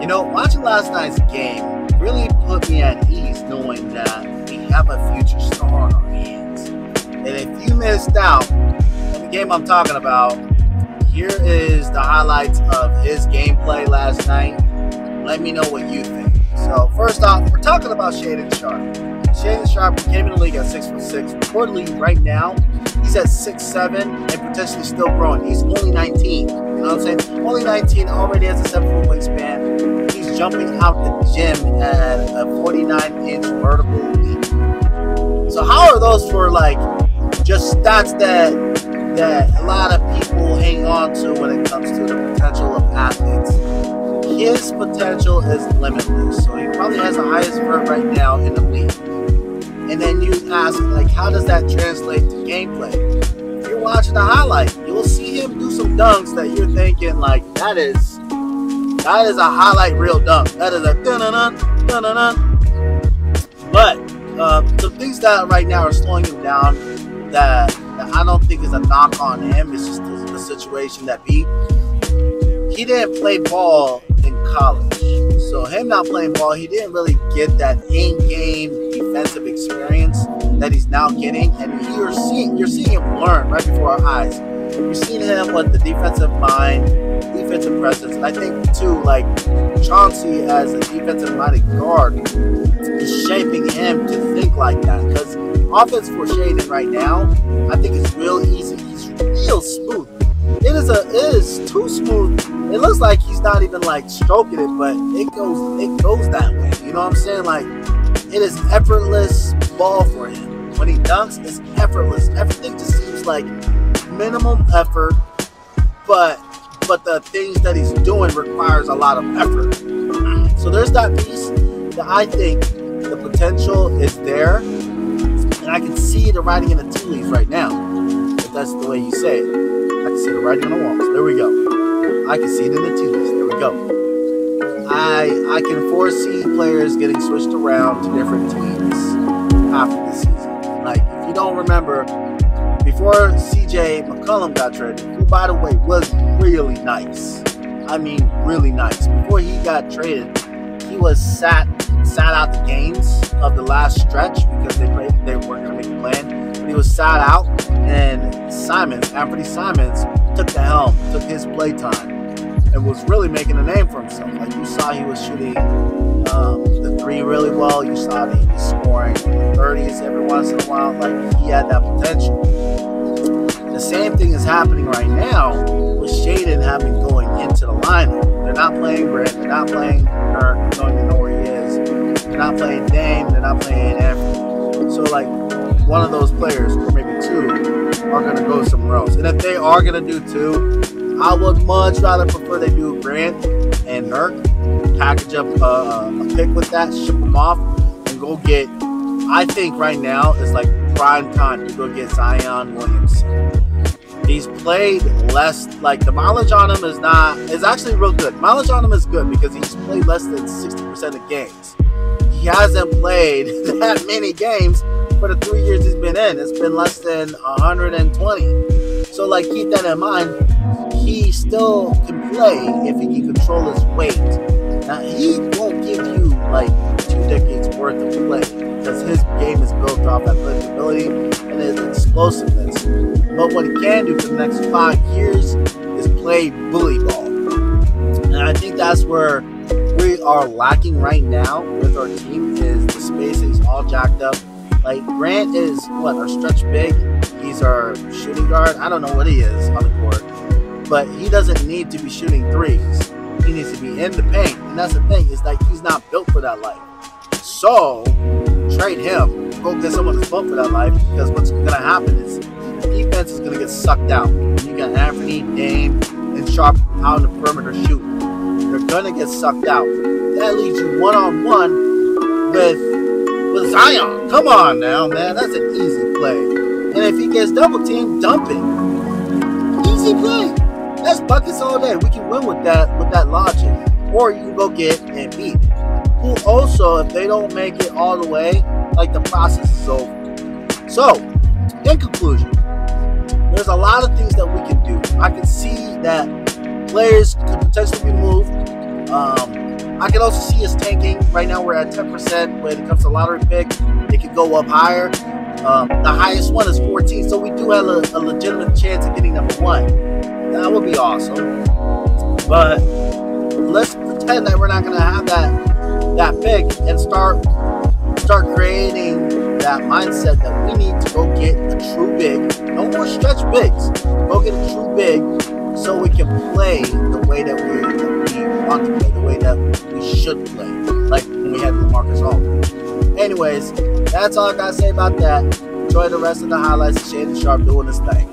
Watching last night's game really put me at ease knowing that we have a future star on our hands. And if you missed out on the game I'm talking about, here is the highlights of his gameplay last night. Let me know what you think. So first off, we're talking about Shaedon Sharpe. Shaedon Sharpe came in the league at 6'6". Reportedly, right now, he's at 6'7" and potentially still growing. He's only 19. You know what I'm saying? Only 19, already has a 7-foot wingspan. He's jumping out the gym at a 49-inch vertical leap. So how are those for just stats that a lot of people hang on to when it comes to the potential of athletes? His potential is limitless. So he probably has the highest vert right now in the league. And then you ask, how does that translate to gameplay? If you're watching the highlight, you'll see him do some dunks that you're thinking, that is a highlight reel dunk. That is a dun-dun-dun, dun-dun-dun. But some things that right now are slowing him down that I don't think is a knock on him. It's just the situation that he didn't play ball in college. So him not playing ball, he didn't really get that in-game defensive experience that he's now getting. And you're seeing him learn right before our eyes. You're seeing him with the defensive mind, defensive presence. And I think, too, Chauncey as a defensive-minded guard is shaping him to think like that. Because offense for Shaedon right now, I think it's real easy. He's real smooth. It is too smooth. It looks like he's not even stroking it, but it goes that way. You know what I'm saying? It is effortless ball for him. When he dunks, it's effortless. Everything just seems like minimum effort, but the things that he's doing requires a lot of effort. So there's that piece that I think the potential is there, and I can see the writing in the tea leaves right now. If that's the way you say it. I can see the writing on the walls. There we go. I can see it in the tea leaves. There we go. I can foresee players getting switched around to different teams after the season. If you don't remember, before CJ McCollum got traded, who, by the way, was really nice. I mean, really nice. Before he got traded, he was sat out the games of the last stretch because they weren't going to make a plan. He was sat out, and Anthony Simons, took the helm, took his play time, and was really making a name for himself. You saw he was shooting the three really well. You saw that he was scoring 30s every once in a while. He had that potential. The same thing is happening right now with Shaedon having going into the lineup. They're not playing Grant. They're not playing Nurk. You don't even know where he is. They're not playing Dame. They're not playing Anthony. So, one of those players, or maybe two, are going to go somewhere else. And if they are going to do two, I would much rather prefer they do Grant and Nurk, package up a pick with that, ship them off, and go get, I think right now is prime time to go get Zion Williamson. He's played less, the mileage on him is actually real good. Mileage on him is good because he's played less than 60% of games. He hasn't played that many games for the 3 years he's been in. It's been less than 120. So keep that in mind. He still can play if he can control his weight. Now he won't give you 2 decades worth of play because his game is built off athletic ability and his explosiveness. But what he can do for the next 5 years is play bully ball. And I think that's where we are lacking right now with our team is the spacing's all jacked up. Grant is our stretch big. He's our shooting guard. I don't know what he is on the court, but he doesn't need to be shooting threes. He needs to be in the paint, and that's the thing is he's not built for that life. So trade him, go get someone who's built for that life, because what's going to happen is the defense is going to get sucked out. You got Anthony, Dame, and Sharpe out in the perimeter shooting. They're going to get sucked out. That leaves you one-on-one with Zion. Come on now, man. That's an easy play. And if he gets double teamed, dump it. Easy play. That's buckets all day. We can win with that logic. Or you can go get Embiid, who also, if they don't make it all the way, the process is over. So, in conclusion, there's a lot of things that we can do. I can see that players could potentially be moved. I can also see us tanking. Right now we're at 10% when it comes to lottery pick. It could go up higher. The highest one is 14, so we do have a legitimate chance of getting number 1. That would be awesome. But let's pretend that we're not going to have that pick and start creating that mindset that we need to go get a true big. No more stretch bigs. Go get a true big so we can play the way that we want to play, the way that we should play, like when we had LaMarcus Aldridge. Anyways, that's all I got to say about that. Enjoy the rest of the highlights of Shaedon Sharpe doing his thing.